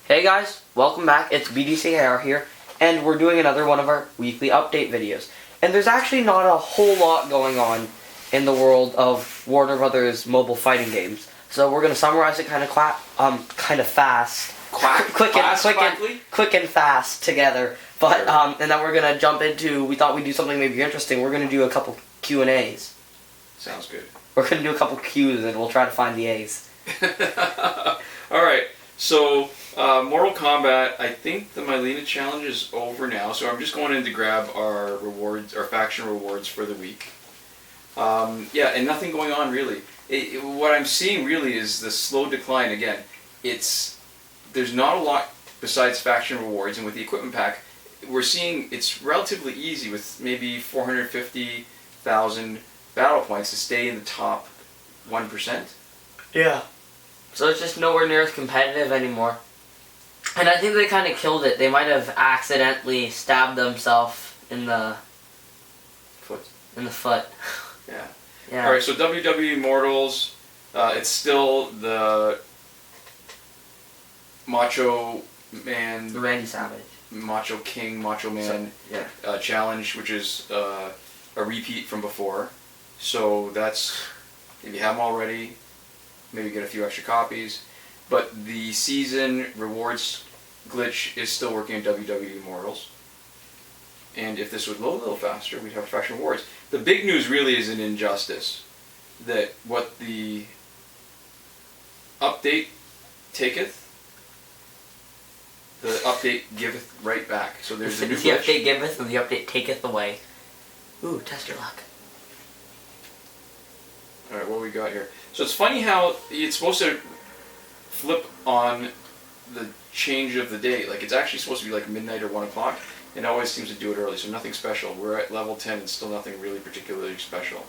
Hey guys, welcome back. It's BDCAR here, and we're doing another one of our weekly update videos. And there's actually not a whole lot going on in the world of Warner Brothers mobile fighting games. So we're gonna summarize it kind of fast, quick and fast together. But and then we're gonna jump into. We thought we'd do something maybe interesting. We're gonna do a couple Q&As. Sounds good. We're gonna do a couple Q's, and we'll try to find the A's. All right. So, Mortal Kombat, I think the Molina challenge is over now, so I'm just going in to grab our rewards, our faction rewards for the week. Yeah, and nothing going on really. What I'm seeing really is the slow decline again. There's not a lot besides faction rewards, and with the equipment pack, we're seeing it's relatively easy with maybe 450,000 battle points to stay in the top 1%. Yeah. So it's just nowhere near as competitive anymore. And I think they kind of killed it. They might have accidentally stabbed themselves in the foot. Yeah. Yeah. Alright, so WWE Immortals, it's still the Macho Man... The Randy Savage. Macho King, Macho Man challenge, which is a repeat from before. So that's, if you have them already, maybe get a few extra copies. But the season rewards glitch is still working in WWE Immortals. And if this would load a little faster, we'd have faction rewards. The big news really is in Injustice. That what the update taketh, the update giveth right back. So there's a new glitch. The update giveth and the update taketh away. Ooh, test your luck. Alright, what we got here? So it's funny how it's supposed to flip on the change of the day. Like, it's actually supposed to be like midnight or 1 o'clock. It always seems to do it early, so nothing special. We're at level 10 and still nothing really particularly special.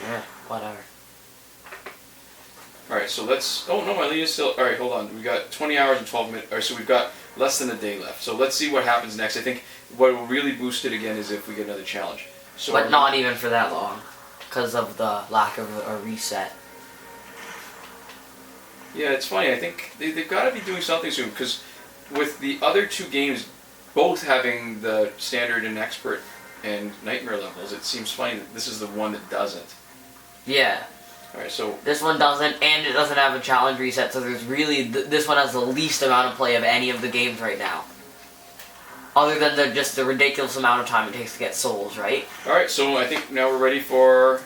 Yeah, whatever. Alright, so let's... Oh, no, my lead is still... Alright, hold on. We got 20 hours and 12 minutes. Alright, so we've got less than a day left. So let's see what happens next. I think what will really boost it again is if we get another challenge. So but not even for that long, because of the lack of a reset. Yeah, it's funny. I think they've got to be doing something soon, because with the other two games both having the standard and expert and nightmare levels, it seems funny that this is the one that doesn't. Yeah. Alright, so... This one doesn't, and it doesn't have a challenge reset, so there's really... this one has the least amount of play of any of the games right now. Other than just the ridiculous amount of time it takes to get souls, right? Alright, so I think now we're ready for...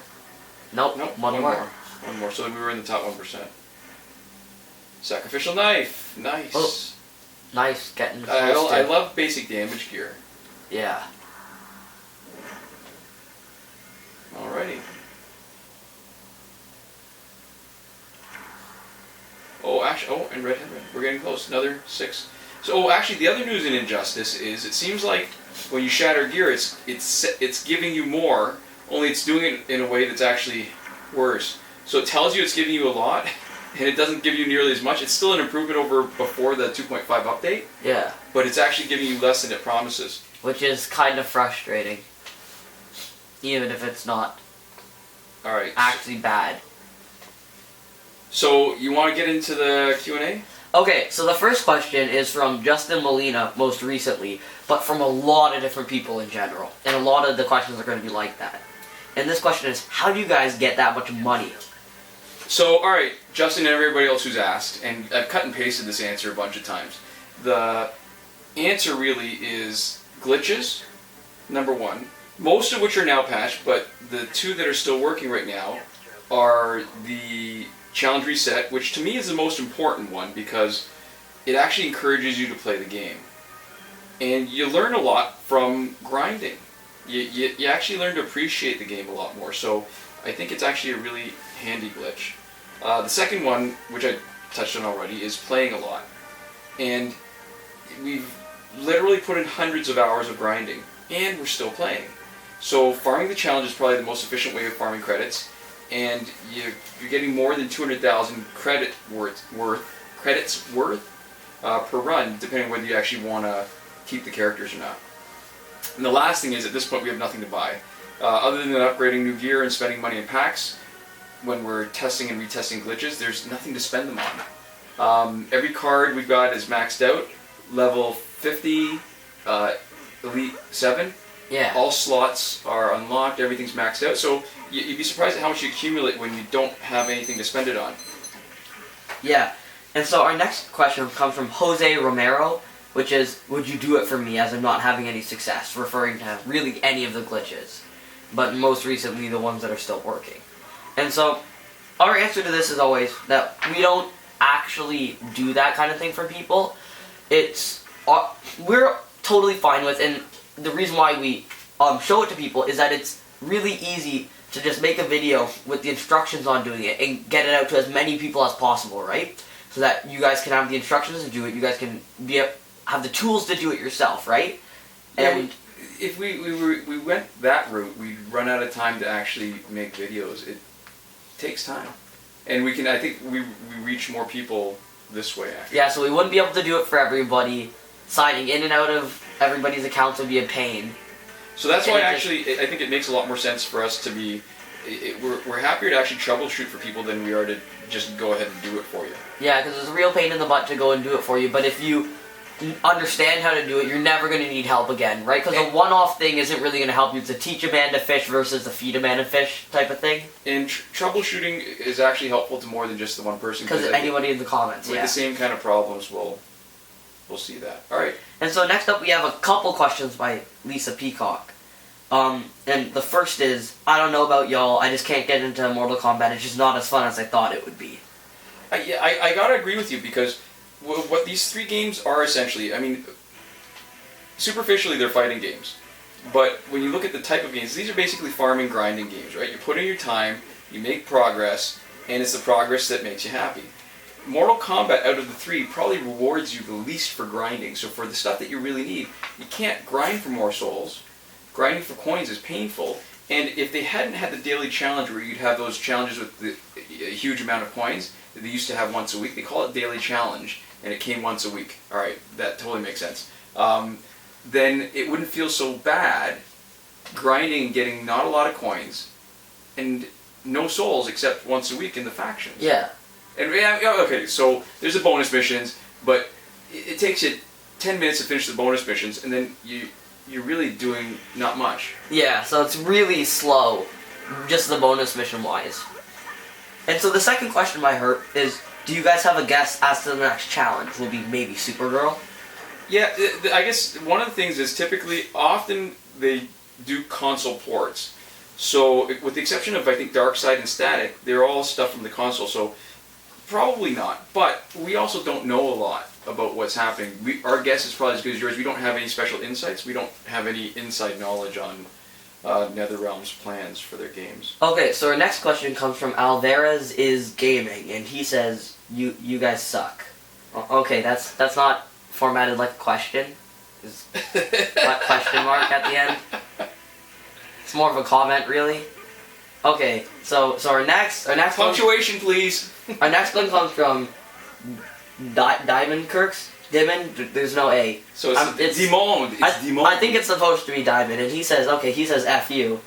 Nope, one more. One more, so that we were in the top 1%. Sacrificial knife. Nice. Oh, nice, getting close I love basic damage gear. Yeah. Alrighty. Oh, actually, and red headband. We're getting close. Another 6. So, actually, the other news in Injustice is it seems like when you shatter gear, it's giving you more. Only it's doing it in a way that's actually worse. So it tells you it's giving you a lot, and it doesn't give you nearly as much. It's still an improvement over before the 2.5 update. Yeah. But it's actually giving you less than it promises. Which is kind of frustrating. Even if it's not actually bad. So, you want to get into the Q&A? Okay, so the first question is from Justin Molina, most recently, but from a lot of different people in general. And a lot of the questions are going to be like that. And this question is, how do you guys get that much money? So, alright, Justin and everybody else who's asked, and I've cut and pasted this answer a bunch of times. The answer really is glitches, number one. Most of which are now patched, but the two that are still working right now are the challenge reset, which to me is the most important one because it actually encourages you to play the game. And you learn a lot from grinding. You actually learn to appreciate the game a lot more, so I think it's actually a really handy glitch. The second one, which I touched on already, is playing a lot. And we've literally put in hundreds of hours of grinding, and we're still playing. So farming the challenge is probably the most efficient way of farming credits, and you're getting more than 200,000 credits worth per run, depending on whether you actually want to keep the characters or not. And the last thing is, at this point, we have nothing to buy. Other than upgrading new gear and spending money in packs, when we're testing and retesting glitches, there's nothing to spend them on. Every card we've got is maxed out. Level 50, Elite 7. Yeah. All slots are unlocked, everything's maxed out. So you'd be surprised at how much you accumulate when you don't have anything to spend it on. Yeah. And so our next question comes from Jose Romero, which is, would you do it for me as I'm not having any success, referring to really any of the glitches, but most recently the ones that are still working. And so our answer to this is always that we don't actually do that kind of thing for people. It's we're totally fine with, and the reason why we show it to people is that it's really easy to just make a video with the instructions on doing it and get it out to as many people as possible, right? So that you guys can have the instructions to do it, you guys can have the tools to do it yourself, right? And if we went that route, we'd run out of time to actually make videos. It takes time, and I think we reach more people this way. Actually. Yeah, so we wouldn't be able to do it for everybody. Signing in and out of everybody's accounts would be a pain. So that's why actually I think it makes a lot more sense for us to be. We're happier to actually troubleshoot for people than we are to just go ahead and do it for you. Yeah, because it's a real pain in the butt to go and do it for you, but if you understand how to do it, you're never going to need help again, right? Because a one-off thing isn't really going to help you. It's a teach a man to fish versus a feed a man to fish type of thing. And troubleshooting is actually helpful to more than just the one person. Because anybody in the comments, with the same kind of problems, we'll see that. All right. And so next up, we have a couple questions by Lisa Peacock. And the first is, I don't know about y'all, I just can't get into Mortal Kombat. It's just not as fun as I thought it would be. I gotta agree with you, because what these three games are essentially, I mean, superficially they're fighting games. But when you look at the type of games, these are basically farming, grinding games, right? You put in your time, you make progress, and it's the progress that makes you happy. Mortal Kombat, out of the three, probably rewards you the least for grinding. So for the stuff that you really need, you can't grind for more souls. Grinding for coins is painful. And if they hadn't had the daily challenge where you'd have those challenges with a huge amount of coins that they used to have once a week, they call it daily challenge, and it came once a week. Alright, that totally makes sense. Then it wouldn't feel so bad grinding and getting not a lot of coins and no souls except once a week in the factions. Yeah. And okay, so there's the bonus missions, but it takes you 10 minutes to finish the bonus missions, and then you're really doing not much. Yeah, so it's really slow, just the bonus mission wise. And so the second question by her is, do you guys have a guess as to the next challenge? Will be maybe Supergirl? Yeah, I guess one of the things is typically, often they do console ports. So with the exception of, I think, Darkseid and Static, they're all stuff from the console, so probably not. But we also don't know a lot about what's happening. Our guess is probably as good as yours. We don't have any special insights. We don't have any inside knowledge on NetherRealm's plans for their games. Okay, so our next question comes from AlvarezIs Gaming, and he says, "You guys suck." Okay, that's not formatted like a question. Is question mark at the end. It's more of a comment, really. Okay, so our next punctuation, one, please. Our next one comes from kirks. Dimond. There's no A. So it's dimond. It's dimond. I think it's supposed to be Diamond, and he says F you.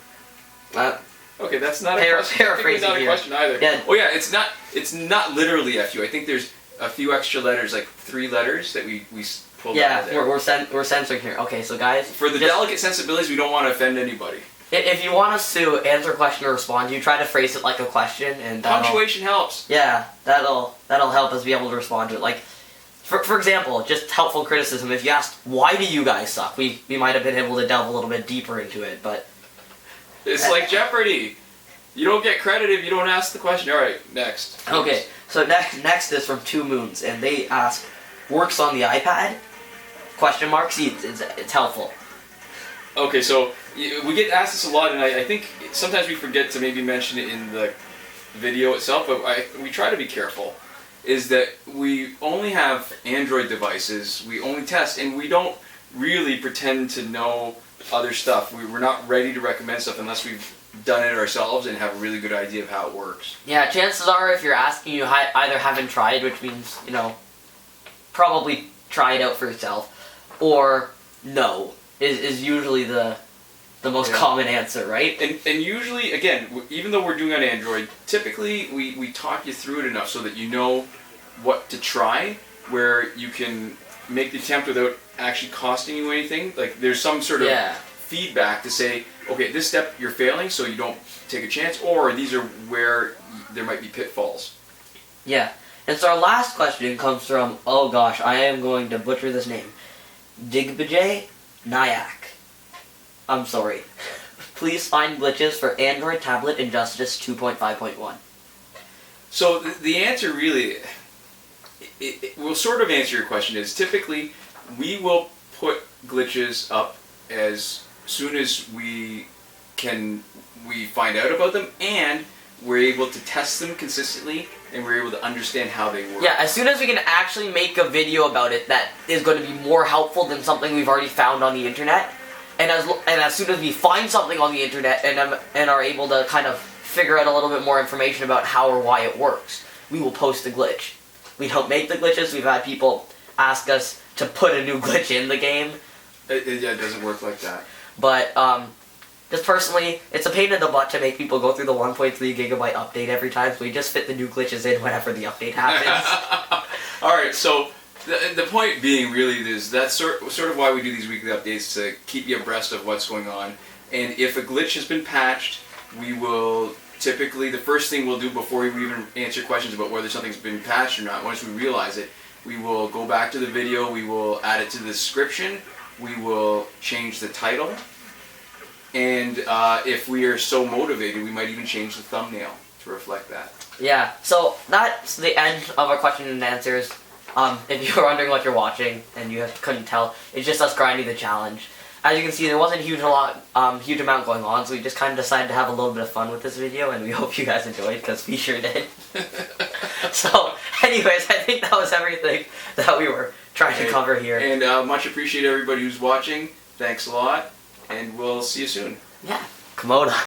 Okay, that's not a question. Paraphrasing not a question either. Yeah. Oh yeah, it's not literally FU. I think there's a few extra letters, like 3 letters that we pulled out of there. Yeah, we're censoring here. Okay, so guys, for the delicate sensibilities, we don't want to offend anybody. If you want us to answer a question or respond, you try to phrase it like a question, and punctuation helps. Yeah, that'll help us be able to respond to it. Like, for example, just helpful criticism. If you asked, "Why do you guys suck?" we might have been able to delve a little bit deeper into it, but it's like Jeopardy. You don't get credit if you don't ask the question. All right, next. Okay, so next is from 2 Moons, and they ask, "Works on the iPad?" Question mark. See, it's helpful. Okay, so we get asked this a lot, and I think sometimes we forget to maybe mention it in the video itself, but we try to be careful, is that we only have Android devices, we only test, and we don't really pretend to know other stuff. We're not ready to recommend stuff unless we've done it ourselves and have a really good idea of how it works. Yeah, chances are if you're asking, you either haven't tried, which means, probably try it out for yourself, or no. Is usually the most common answer, right? And usually, again, even though we're doing on Android, typically we talk you through it enough so that you know what to try, where you can make the attempt without actually costing you anything. Like there's some sort of feedback to say, okay, this step you're failing, so you don't take a chance, or these are where there might be pitfalls. Yeah. And so our last question comes from, oh gosh, I am going to butcher this name, Digbijay Nayak. I'm sorry. Please find glitches for Android tablet Injustice 2.5.1. So the answer really, it will sort of answer your question, is typically we will put glitches up as soon as we find out about them, and we're able to test them consistently, and we're able to understand how they work. Yeah, as soon as we can actually make a video about it that is going to be more helpful than something we've already found on the internet, and as soon as we find something on the internet and are able to kind of figure out a little bit more information about how or why it works, we will post the glitch. We don't make the glitches. We've had people ask us to put a new glitch in the game. It doesn't work like that. But just personally, it's a pain in the butt to make people go through the 1.3 gigabyte update every time, so we just fit the new glitches in whenever the update happens. Alright, so the point being really is that's sort of why we do these weekly updates, to keep you abreast of what's going on. And if a glitch has been patched, we will typically, the first thing we'll do before we even answer questions about whether something's been patched or not, once we realize it, we will go back to the video, we will add it to the description, we will change the title, and if we are so motivated, we might even change the thumbnail to reflect that. Yeah, so that's the end of our question and answers. If you were wondering what you're watching and you couldn't tell, it's just us grinding the challenge. As you can see, there wasn't a huge amount going on, so we just kind of decided to have a little bit of fun with this video, and we hope you guys enjoyed, because we sure did. So, anyways, I think that was everything that we were trying to cover here. And much appreciate everybody who's watching. Thanks a lot, and we'll see you soon. Yeah, Komoda.